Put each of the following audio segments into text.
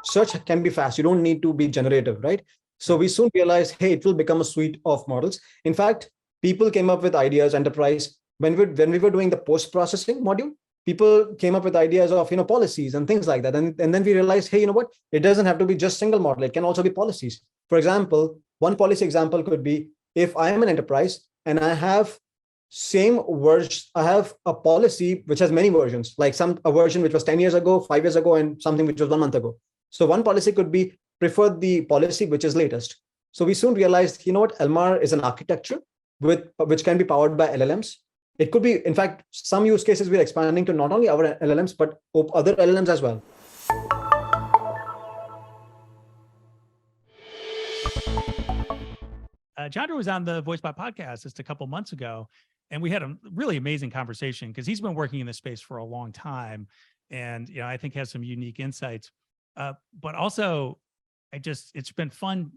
search can be fast. You don't need to be generative, right? So we soon realized, hey, it will become a suite of models. In fact, people came up with ideas, enterprise, when we were doing the post-processing module, people came up with ideas of, policies and things like that. And then we realized, hey, you know what? It doesn't have to be just single model. It can also be policies. For example, one policy example could be, if I am an enterprise and I have I have a policy which has many versions, like a version which was 10 years ago, 5 years ago, and something which was 1 month ago. So one policy could be prefer the policy which is latest. So we soon realized, you know what, ELMAR is an architecture which can be powered by LLMs. It could be, in fact, some use cases we're expanding to not only our LLMs, but other LLMs as well. Chandra was on the VoiceBot podcast just a couple months ago, and we had a really amazing conversation because he's been working in this space for a long time, and I think has some unique insights. But also, it's been fun,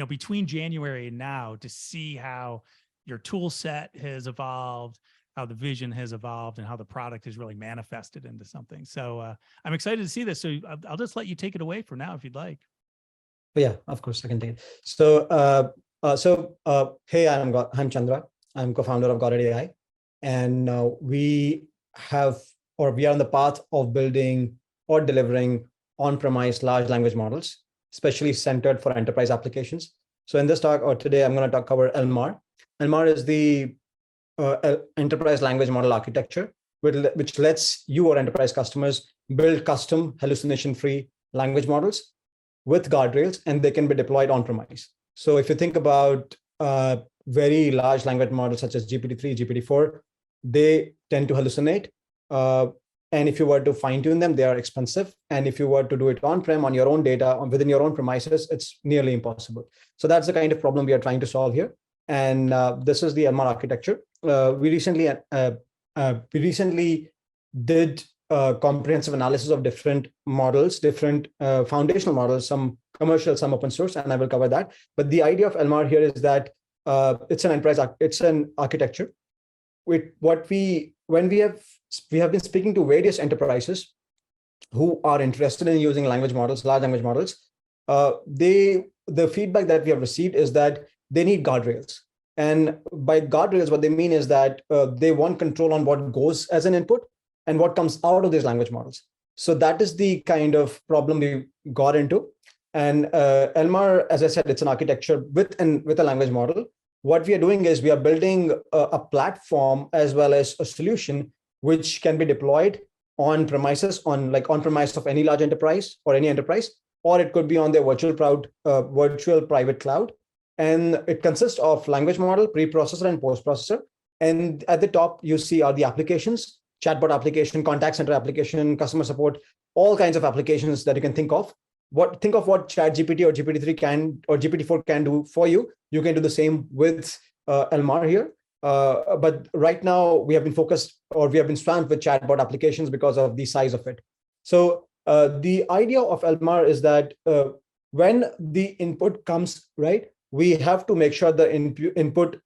between January and now to see how your tool set has evolved, how the vision has evolved, and how the product has really manifested into something. So I'm excited to see this. So I'll just let you take it away for now if you'd like. Yeah, of course I can take it. So hey, I'm Chandra. I'm co-founder of Got It AI, and we are on the path of building or delivering on-premise large language models, especially centered for enterprise applications. So in this talk, or today, I'm going to cover ELMAR. ELMAR is the enterprise language model architecture, which lets you or enterprise customers build custom hallucination-free language models with guardrails, and they can be deployed on-premise. So if you think about very large language models such as GPT-3, GPT-4, they tend to hallucinate. And if you were to fine-tune them, they are expensive. And if you were to do it on-prem on your own data, within your own premises, it's nearly impossible. So that's the kind of problem we are trying to solve here. And this is the ELMAR architecture. We recently did comprehensive analysis of different models, different foundational models, some commercial, some open source, and I will cover that. But the idea of ELMAR here is that it's an architecture. We have been speaking to various enterprises who are interested in using language models, large language models. The feedback that we have received is that they need guardrails. And by guardrails, what they mean is that they want control on what goes as an input and what comes out of these language models. So that is the kind of problem we got into. And ELMAR, as I said, it's an architecture with a language model. What we are doing is we are building a platform as well as a solution which can be deployed on premises, on premise of any large enterprise or any enterprise, or it could be on their virtual private cloud. And it consists of language model, preprocessor, and postprocessor. And at the top, you see are the applications, chatbot application, contact center application, customer support, all kinds of applications that you can think of. Think of what ChatGPT or GPT-3 can or GPT-4 can do for you. You can do the same with ELMAR here. But right now we have been swamped with chatbot applications because of the size of it. So the idea of ELMAR is that when the input comes, right, we have to make sure the input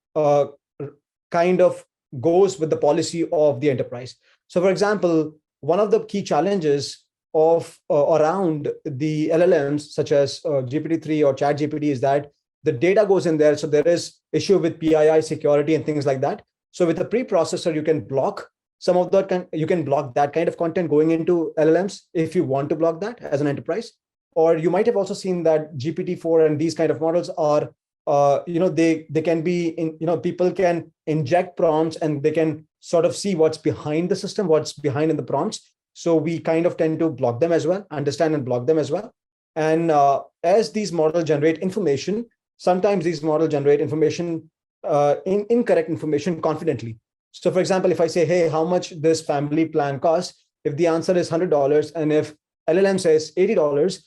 kind of goes with the policy of the enterprise. So for example, one of the key challenges of around the LLMs such as GPT-3 or ChatGPT is that the data goes in there. So there is issue with PII security and things like that. So with a preprocessor, you can block some of that. You can block that kind of content going into LLMs if you want to block that as an enterprise. Or you might have also seen that GPT-4 and these kind of models are, they can be people can inject prompts and they can sort of see what's behind the system, what's behind in the prompts. So we kind of tend to block them as well, understand and block them as well. And as these models generate information, sometimes these models generate information, incorrect information confidently. So for example, if I say, hey, how much this family plan costs? If the answer is $100 and if LLM says $80,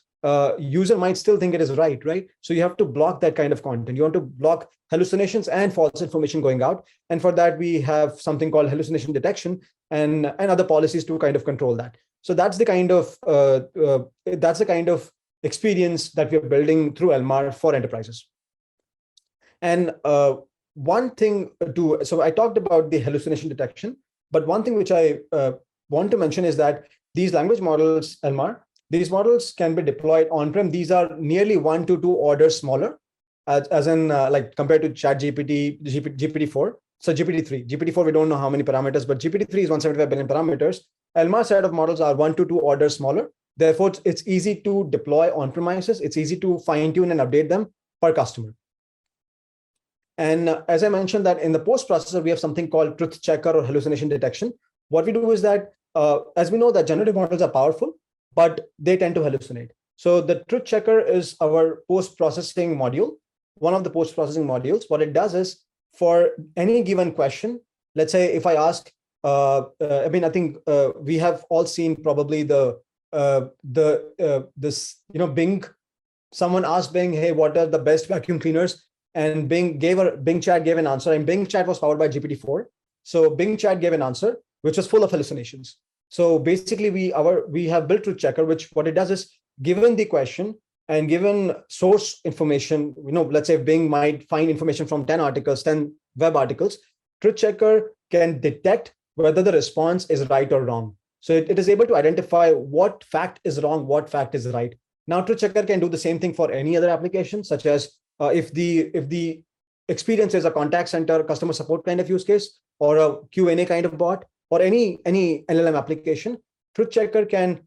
user might still think it is right? So you have to block that kind of content. You want to block hallucinations and false information going out. And for that, we have something called hallucination detection and other policies to kind of control that. So that's the kind of experience that we're building through ELMAR for enterprises. And one thing so I talked about the hallucination detection, but one thing which I want to mention is that these language models, ELMAR, these models can be deployed on-prem. These are nearly 1 to 2 orders smaller, as in like compared to ChatGPT, GPT-4. So GPT-3, GPT-4, we don't know how many parameters, but GPT-3 is 175 billion parameters. ELMAR set of models are 1 to 2 orders smaller. Therefore, it's easy to deploy on premises. It's easy to fine tune and update them per customer. And as I mentioned that in the post processor, we have something called truth checker or hallucination detection. What we do is that, as we know that generative models are powerful, but they tend to hallucinate. So the truth checker is our post-processing module, one of the post-processing modules. What it does is for any given question, let's say if I ask, I mean, I think we have all seen probably this, Bing, someone asked Bing, hey, what are the best vacuum cleaners? And Bing Chat gave an answer, and Bing Chat was powered by GPT-4. So Bing Chat gave an answer, which was full of hallucinations. So basically we have built Truth Checker, which what it does is given the question and given source information, let's say Bing might find information from 10 articles, 10 web articles, Truth Checker can detect whether the response is right or wrong. So it is able to identify what fact is wrong, what fact is right. Now, Truth Checker can do the same thing for any other application, such as if the experience is a contact center, customer support kind of use case, or a Q&A kind of bot, or any LLM application, Truth Checker can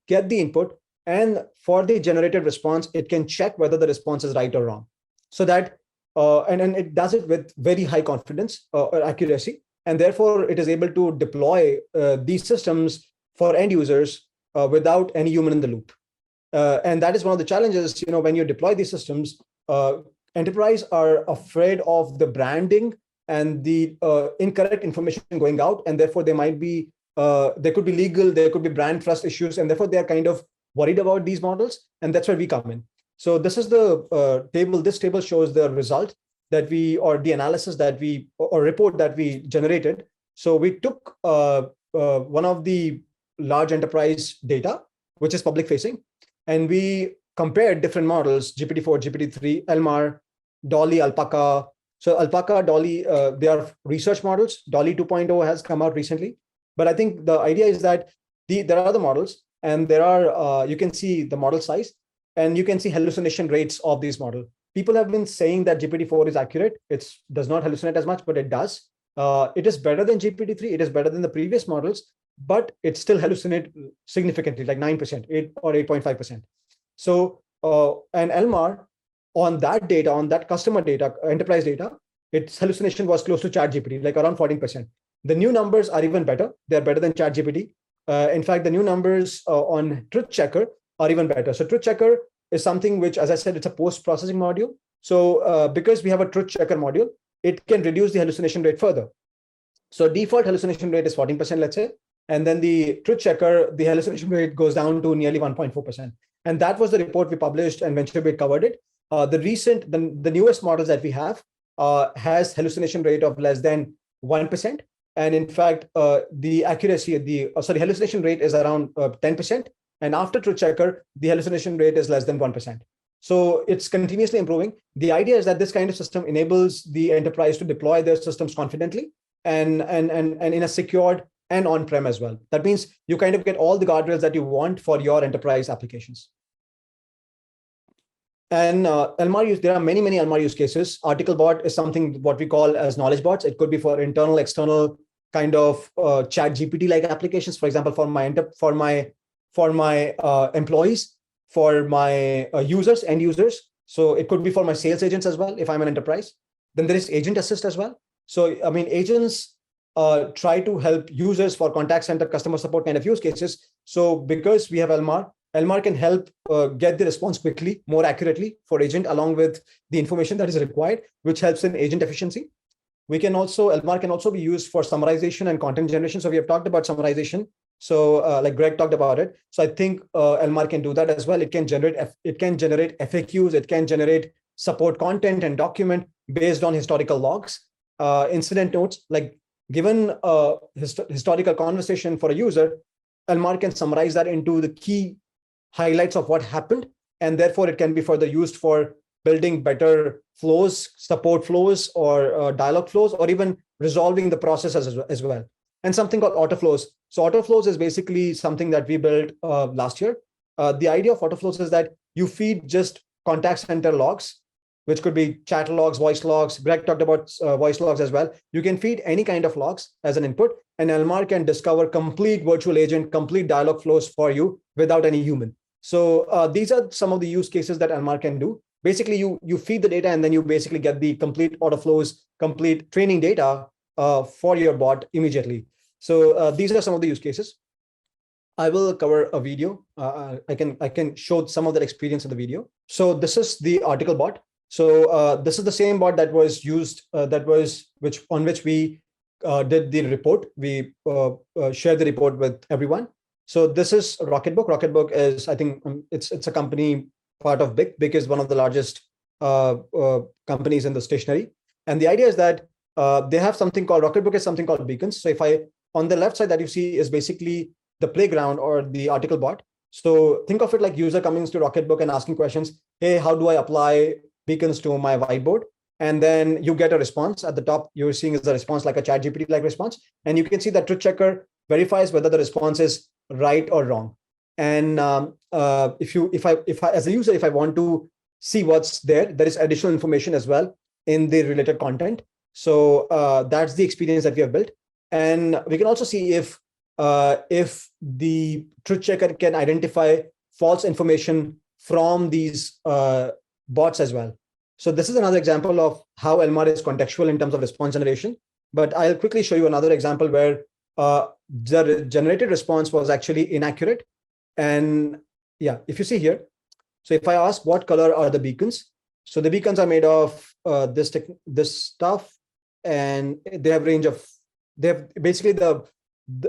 get the input, and for the generated response, it can check whether the response is right or wrong. So that, and it does it with very high confidence or accuracy, and therefore it is able to deploy these systems for end users without any human in the loop. And that is one of the challenges, when you deploy these systems, enterprise are afraid of the branding and the incorrect information going out, and therefore there might be there could be legal, there could be brand trust issues, and therefore they are kind of worried about these models, and that's where we come in. So this is the table. This table shows the result that or the analysis that or report that we generated. So we took one of the large enterprise data, which is public facing, and we compared different models, GPT-4, GPT-3, ELMAR, Dolly, Alpaca. So Alpaca, Dolly, they are research models. Dolly 2.0 has come out recently. But I think the idea is that there are other models, and there are, you can see the model size, and you can see hallucination rates of these models. People have been saying that GPT-4 is accurate. It does not hallucinate as much, but it does. It is better than GPT-3. It is better than the previous models, but it still hallucinates significantly, like 9%, 8 or 8.5%. So, and ELMAR, on that data, on that customer data, enterprise data, its hallucination was close to ChatGPT, like around 14%. The new numbers are even better. They're better than ChatGPT. In fact, the new numbers on Truth Checker are even better. So Truth Checker is something which, as I said, it's a post-processing module. So because we have a Truth Checker module, it can reduce the hallucination rate further. So default hallucination rate is 14%, let's say. And then the Truth Checker, the hallucination rate goes down to nearly 1.4%. And that was the report we published, and VentureBait covered it. The newest models that we have has hallucination rate of less than 1%. And in fact, the accuracy, hallucination rate is around 10%. And after Truth Checker, the hallucination rate is less than 1%. So it's continuously improving. The idea is that this kind of system enables the enterprise to deploy their systems confidently and in a secured and on-prem as well. That means you kind of get all the guardrails that you want for your enterprise applications. And ELMAR there are many ELMAR use cases. ArticleBot is something what we call as knowledge bots. It could be for internal, external kind of chat GPT-like applications. For example, for my employees, for my users, end users. So it could be for my sales agents as well, if I'm an enterprise. Then there is agent assist as well. So, I mean, agents try to help users for contact center, customer support kind of use cases. So because we have ELMAR can help get the response quickly, more accurately for agent, along with the information that is required, which helps in agent efficiency. ELMAR can also be used for summarization and content generation. So we have talked about summarization. So like Greg talked about it. So I think ELMAR can do that as well. It can generate FAQs. It can generate support content and document based on historical logs, incident notes. Like given a historical conversation for a user, ELMAR can summarize that into the key highlights of what happened, and therefore it can be further used for building better flows, support flows, or dialogue flows, or even resolving the processes as well. And something called Autoflows. So Autoflows is basically something that we built last year. The idea of Autoflows is that you feed just contact center logs, which could be chat logs, voice logs. Greg talked about voice logs as well. You can feed any kind of logs as an input, and ELMAR can discover complete virtual agent, complete dialog flows for you without any human. So these are some of the use cases that ELMAR can do. Basically, you feed the data, and then you basically get the complete Autoflows, complete training data for your bot immediately. So these are some of the use cases. I will cover a video. I can show some of that experience in the video. So this is the ArticleBot. So this is the same bot that was used, on which we did the report. We shared the report with everyone. So this is Rocketbook. Rocketbook is, I think, it's a company part of BIC. BIC is one of the largest companies in the stationery. And the idea is that they have something called, Rocketbook is something called beacons. So if on the left side that you see is basically the playground or the ArticleBot. So think of it like user coming to Rocketbook and asking questions. Hey, how do I apply beacons to my whiteboard? And then you get a response. At the top, you're seeing is a response like a ChatGPT-like response. And you can see that truth checker verifies whether the response is right or wrong. And if I as a user, if I want to see what's there, there is additional information as well in the related content. So that's the experience that we have built. And we can also see if the truth checker can identify false information from these bots as well. So this is another example of how ELMAR is contextual in terms of response generation. But I'll quickly show you another example where the generated response was actually inaccurate. And yeah, if you see here, so if I ask what color are the beacons, so the beacons are made of this stuff, and they have range of, they have basically the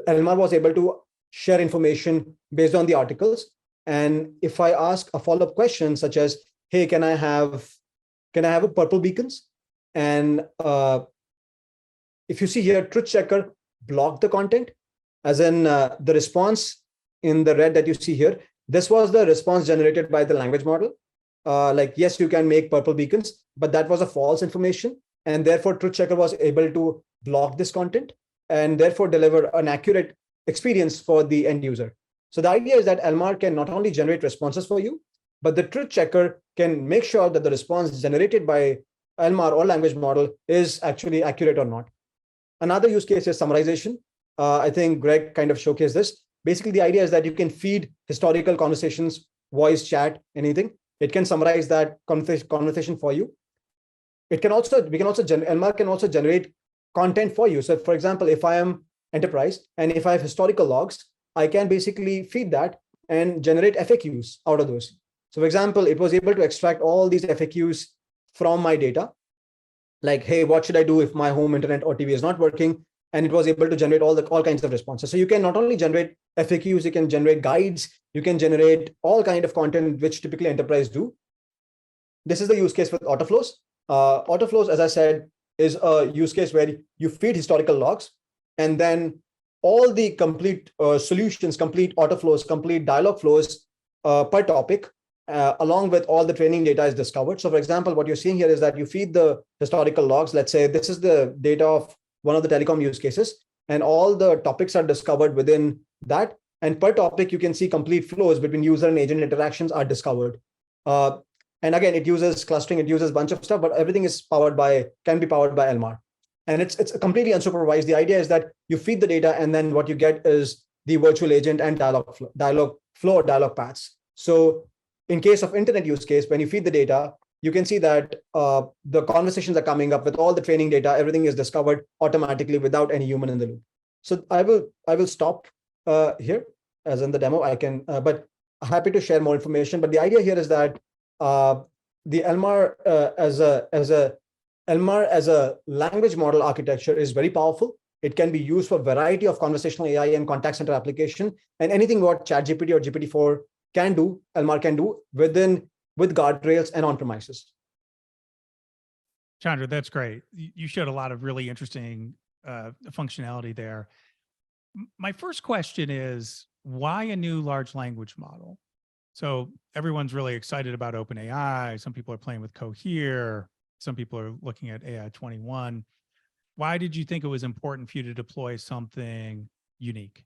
ELMAR was able to share information based on the articles. And if I ask a follow-up question such as, hey, can I have a purple beacons? And if you see here, truth checker blocked the content, as in the response in the red that you see here, this was the response generated by the language model. Like, yes, you can make purple beacons, but that was a false information. And therefore, truth checker was able to block this content and therefore deliver an accurate experience for the end user. So the idea is that ELMAR can not only generate responses for you, but the truth checker can make sure that the response generated by ELMAR or language model is actually accurate or not. Another use case is summarization. I think Greg kind of showcased this. Basically, the idea is that you can feed historical conversations, voice, chat, anything. It can summarize that conversation for you. ELMAR can also generate content for you. So for example, if I am enterprise and if I have historical logs, I can basically feed that and generate FAQs out of those. So for example, it was able to extract all these FAQs from my data, like, hey, what should I do if my home internet or TV is not working? And it was able to generate all kinds of responses. So you can not only generate FAQs, you can generate guides, you can generate all kind of content which typically enterprise do. This is the use case with Autoflows. Autoflows, as I said, is a use case where you feed historical logs, and then all the complete solutions, complete Autoflows, complete dialog flows per topic, along with all the training data is discovered. So for example, what you're seeing here is that you feed the historical logs. Let's say this is the data of one of the telecom use cases, and all the topics are discovered within that. And per topic, you can see complete flows between user and agent interactions are discovered. And again, it uses clustering, it uses a bunch of stuff, but everything is can be powered by ELMAR. And it's completely unsupervised. The idea is that you feed the data, and then what you get is the virtual agent and dialog paths. So in case of internet use case, when you feed the data, you can see that the conversations are coming up with all the training data. Everything is discovered automatically without any human in the loop. So I will stop here, as in the demo. I can, but happy to share more information. But the idea here is that the ELMAR as a language model architecture is very powerful. It can be used for a variety of conversational AI and contact center application, and anything what ChatGPT or GPT-4 can do, ELMAR can do with guardrails and on premises. Chandra, that's great. You showed a lot of really interesting functionality there. My first question is, why a new large language model? So everyone's really excited about OpenAI. Some people are playing with Cohere. Some people are looking at AI 21. Why did you think it was important for you to deploy something unique?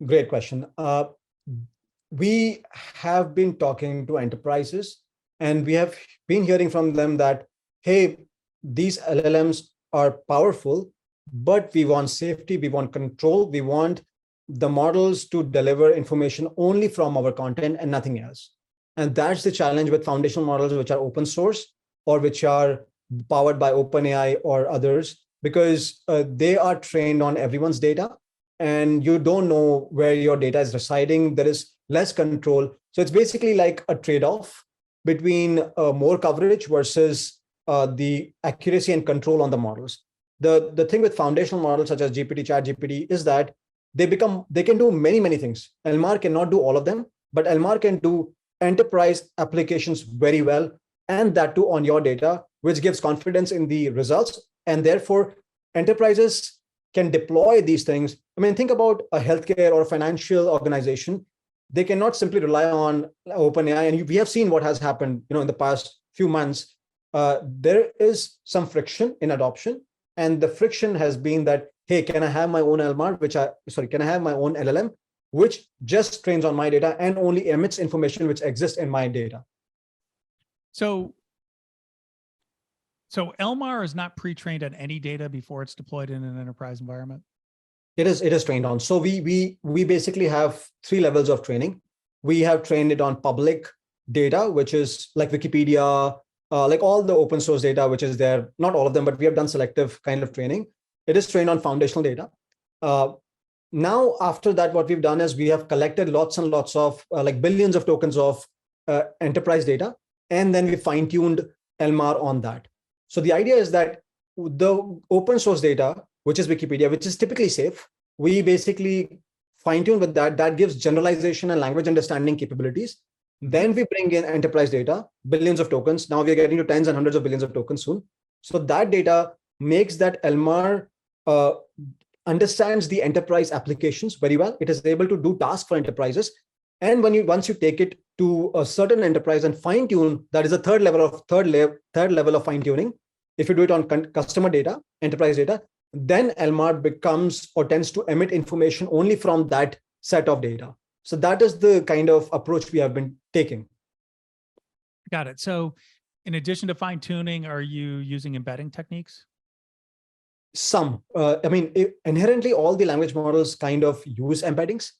Great question. we have been talking to enterprises, and we have been hearing from them that, hey, these LLMs are powerful, but we want safety, we want control, we want the models to deliver information only from our content and nothing else. And that's the challenge with foundational models, which are open source or which are powered by OpenAI or others, because they are trained on everyone's data, and you don't know where your data is residing. There is less control. So it's basically like a trade-off between more coverage versus the accuracy and control on the models. The thing with foundational models such as GPT, ChatGPT is that they can do many things. ELMAR cannot do all of them, but ELMAR can do enterprise applications very well, and that too on your data, which gives confidence in the results. And therefore, enterprises can deploy these things. I mean, think about a healthcare or a financial organization. They cannot simply rely on OpenAI, and we have seen what has happened, in the past few months. There is some friction in adoption, and the friction has been that, hey, can I have my own LLM, can I have my own LLM, which just trains on my data and only emits information which exists in my data. So ELMAR is not pre-trained on any data before it's deployed in an enterprise environment? It is trained on. So we basically have 3 levels of training. We have trained it on public data, which is like Wikipedia, like all the open source data, which is there. Not all of them, but we have done selective kind of training. It is trained on foundational data. Now, after that, what we've done is we have collected lots and lots of like billions of tokens of enterprise data, and then we fine-tuned ELMAR on that. So the idea is that the open source data, which is Wikipedia, which is typically safe, we basically fine-tune with that. That gives generalization and language understanding capabilities. Then we bring in enterprise data, billions of tokens. Now we're getting to tens and hundreds of billions of tokens soon. So that data makes that ELMAR understands the enterprise applications very well. It is able to do tasks for enterprises. And once you take it to a certain enterprise and fine tune, that is a third level of fine tuning. If you do it on customer data, enterprise data, then ELMAR becomes or tends to emit information only from that set of data. So that is the kind of approach we have been taking. Got it. So in addition to fine tuning, are you using embedding techniques? Some, inherently all the language models kind of use embeddings,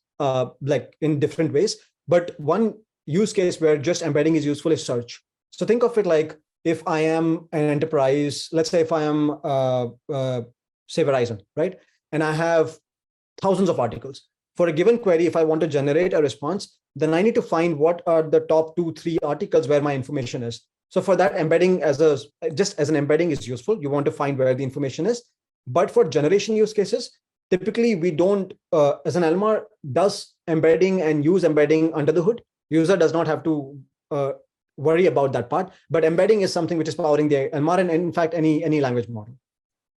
like in different ways. But one use case where just embedding is useful is search. So think of it like, if I am an enterprise, let's say if I am, say Verizon, right? And I have thousands of articles. For a given query, if I want to generate a response, then I need to find what are the top 2-3 articles where my information is. So for that, embedding just as an embedding is useful. You want to find where the information is. But for generation use cases, typically we don't, as an ELMAR does embedding and use embedding under the hood. User does not have to worry about that part. But embedding is something which is powering the ELMAR and in fact, any language model.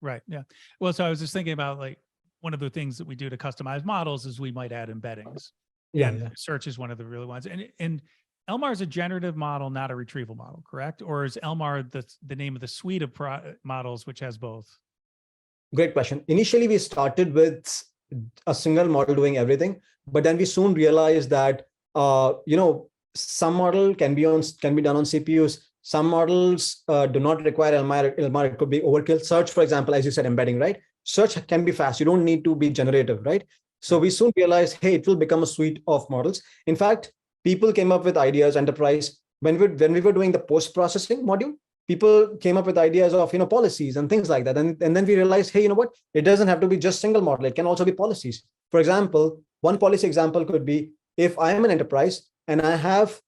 Right. Yeah. Well, so I was just thinking about like one of the things that we do to customize models is we might add embeddings. Yeah. Search is one of the real ones. And ELMAR is a generative model, not a retrieval model, correct? Or is ELMAR the name of the suite of models which has both? Great question. Initially, we started with a single model doing everything, but then we soon realized that some model can be done on CPUs. Some models do not require ELMAR. It could be overkill. Search, for example, as you said, embedding, right? Search can be fast. You don't need to be generative, right? So we soon realized, hey, it will become a suite of models. In fact, people came up with ideas, enterprise, when we were doing the post-processing module, people came up with ideas of, policies and things like that. And then we realized, hey, you know what? It doesn't have to be just single model. It can also be policies. For example, one policy example could be, if I am an enterprise and I have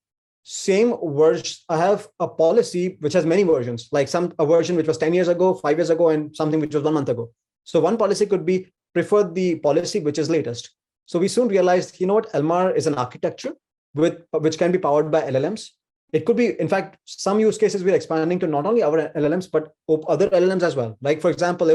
I have a policy which has many versions, like a version which was 10 years ago, 5 years ago, and something which was 1 month ago. So one policy could be prefer the policy which is latest. So we soon realized, you know what? ELMAR is an architecture which can be powered by LLMs. It could be, in fact, some use cases we're expanding to not only our LLMs, but other LLMs as well. Like, for example,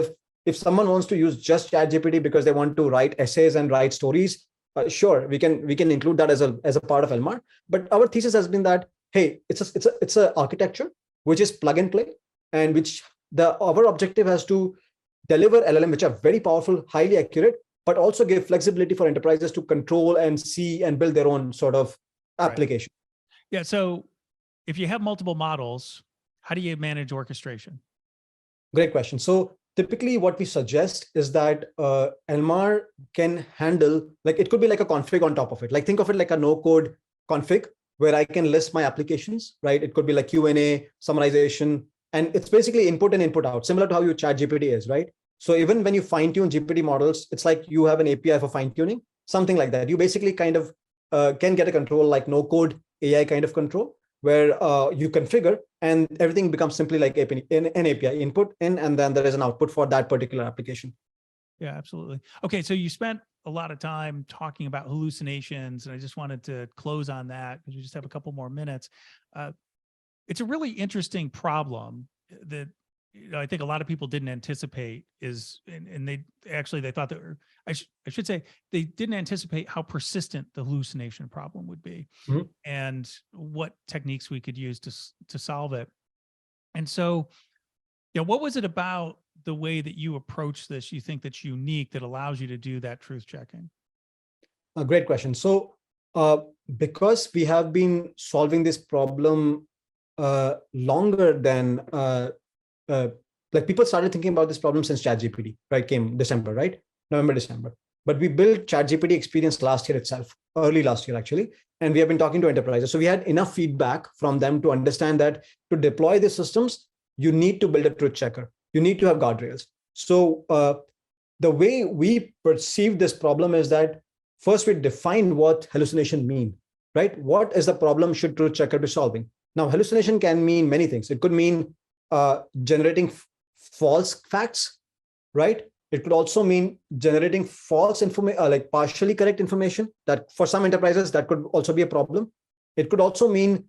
if someone wants to use just ChatGPT because they want to write essays and write stories, sure, we can include that as a part of ELMAR. But our thesis has been that, hey, it's a architecture which is plug and play, and which our objective has to deliver LLM which are very powerful, highly accurate, but also give flexibility for enterprises to control and see and build their own sort of application. Right. Yeah. So if you have multiple models, how do you manage orchestration? Great question. So typically what we suggest is that ELMAR can handle, like it could be like a config on top of it. Like think of it like a no code config where I can list my applications, right? It could be like Q&A, summarization, and it's basically input and input out, similar to how your ChatGPT is, right? So even when you fine tune GPT models, it's like you have an API for fine tuning, something like that. You basically kind of can get a control like no code AI kind of control, where you configure and everything becomes simply like an API input in, and then there is an output for that particular application. Yeah, absolutely. Okay, so you spent a lot of time talking about hallucinations, and I just wanted to close on that because we just have a couple more minutes. It's a really interesting problem that I think a lot of people didn't anticipate and they thought that, I should say, they didn't anticipate how persistent the hallucination problem would be, and what techniques we could use to solve it. And so, what was it about the way that you approach this you think that's unique that allows you to do that truth checking? A great question. So because we have been solving this problem longer than like people started thinking about this problem since ChatGPT, right? Came December, right? November, December. But we built ChatGPT experience last year itself, early last year actually. And we have been talking to enterprises. So we had enough feedback from them to understand that to deploy these systems, you need to build a truth checker. You need to have guardrails. So the way we perceive this problem is that first we define what hallucination mean, right? What is the problem should truth checker be solving? Now, hallucination can mean many things. It could mean generating false facts, right? It could also mean generating false information, like partially correct information. That for some enterprises, that could also be a problem. It could also mean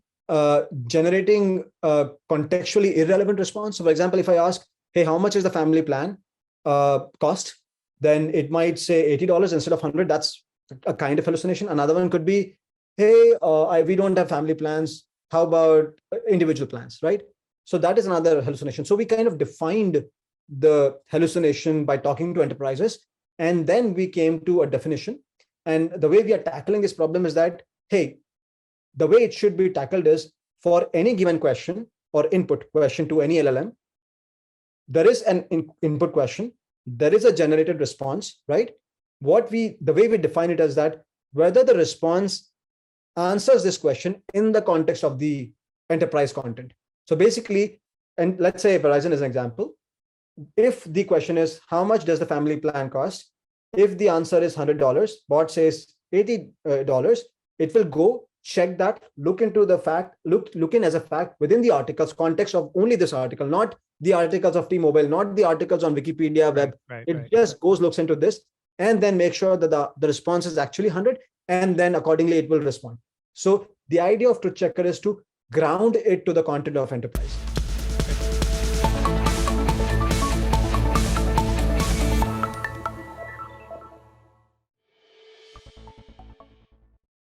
generating contextually irrelevant response. So for example, if I ask, hey, how much is the family plan cost? Then it might say $80 instead of 100. That's a kind of hallucination. Another one could be, hey, we don't have family plans. How about individual plans, right? So that is another hallucination. So we kind of defined the hallucination by talking to enterprises, and then we came to a definition. And the way we are tackling this problem is that, hey, the way it should be tackled is for any given question or input question to any LLM, there is an input question, there is a generated response, right? The way we define it is that whether the response answers this question in the context of the enterprise content. So basically, and let's say Verizon is an example. If the question is, how much does the family plan cost? If the answer is $100, bot says $80, it will go check that, look into the fact, look in as a fact within the articles context of only this article, not the articles of T-Mobile, not the articles on Wikipedia web. It just goes, looks into this, and then make sure that the response is actually 100, and then accordingly it will respond. So the idea of truth checker is to ground it to the content of enterprise.